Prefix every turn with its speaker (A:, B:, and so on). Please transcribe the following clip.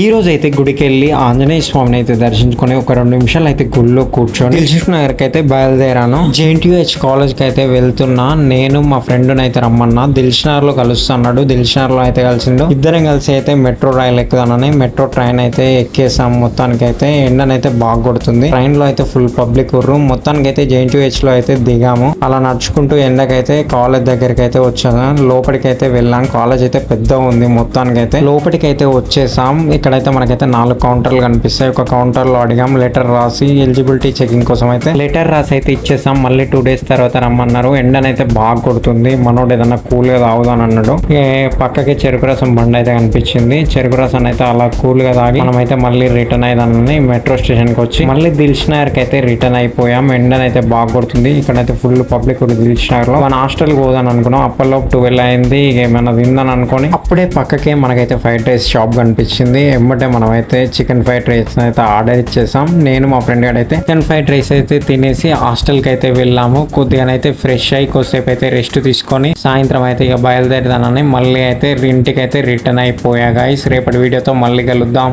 A: ఈ రోజు అయితే గుడికి వెళ్ళి ఆంజనేయ స్వామిని అయితే దర్శించుకొని ఒక 2 నిమిషాలు అయితే గుడిలో కూర్చొని దిల్సుఖ్ నగర్ కి అయితే బయలుదేరాను. JNTUH కాలేజ్ కి అయితే వెళ్తున్నా. నేను మా ఫ్రెండ్ అయితే రమ్మన్నా. దిల్సుఖ్ నగర్ లో కలుస్తున్నాడు. దిల్సుఖ్ నగర్ లో అయితే కలిసిండు. ఇద్దరం కలిసి అయితే మెట్రో రైలు ఎక్కుదానని మెట్రో ట్రైన్ అయితే ఎక్కేసాం. మొత్తానికి అయితే ఎండనైతే బాగా కొడుతుంది. ట్రైన్ లో అయితే ఫుల్ పబ్లిక్ ఉర్రు. మొత్తానికి అయితే JNTUH లో అయితే దిగాము. అలా నడుచుకుంటూ ఎండకైతే కాలేజ్ దగ్గరికి అయితే వచ్చాను. లోపలికి అయితే వెళ్ళాం. కాలేజ్ అయితే పెద్ద ఉంది. మొత్తానికి అయితే లోపలికి అయితే వచ్చేసాం. ఇక్కడైతే మనకైతే 4 కౌంటర్లు కనిపిస్తాయి. ఒక కౌంటర్ లో అడిగాం, లెటర్ రాసి ఎలిజిబిలిటీ చెకింగ్ కోసం అయితే లెటర్ రాసి అయితే ఇచ్చేసాం. మళ్ళీ 2 days తర్వాత రమ్మన్నారు. ఎండనైతే బాగా కొడుతుంది. మనోడు ఏదన్నా కూల్ గా తాగుదాని అన్నాడు. పక్కకి చెరుకు రసం బండి అయితే కనిపించింది. చెరుకు రసం అయితే అలా కూల్ గా తాగి మనమైతే మళ్ళీ రిటర్న్ అయ్యాలని మెట్రో స్టేషన్ కి వచ్చి మళ్ళీ దిల్సుఖ్ నగర్ కి అయితే రిటర్న్ అయిపోయాం. ఎండనైతే బాగా కొడుతుంది. ఇక్కడైతే ఫుల్ పబ్లిక్ దిల్సుఖ్ నగర్ లో. మన హాస్టల్ పోదాని అనుకున్నాం. అప్పటిలోపు 12 అయింది. ఇక ఏమైనా తిందని అనుకోని అప్పుడే పక్కకే మనకైతే ఫ్రైడ్ రైస్ షాప్ కనిపించింది. ఎమ్మటే మనం అయితే చికెన్ ఫ్రైడ్ రైస్ అయితే ఆర్డర్ ఇచ్చేసాం. నేను మా ఫ్రెండ్ గారు అయితే చికెన్ ఫ్రైడ్ రైస్ అయితే తినేసి హాస్టల్ కి అయితే వెళ్ళాము. కొద్దిగానైతే ఫ్రెష్ అయ్యి కొద్దిసేపు అయితే రెస్ట్ తీసుకొని సాయంత్రం అయితే ఇక బయలుదేరదానని మళ్ళీ అయితే ఇంటికి అయితే రిటర్న్ అయిపోయా గైస్. రేపటి వీడియోతో మళ్ళీ కలుద్దాం.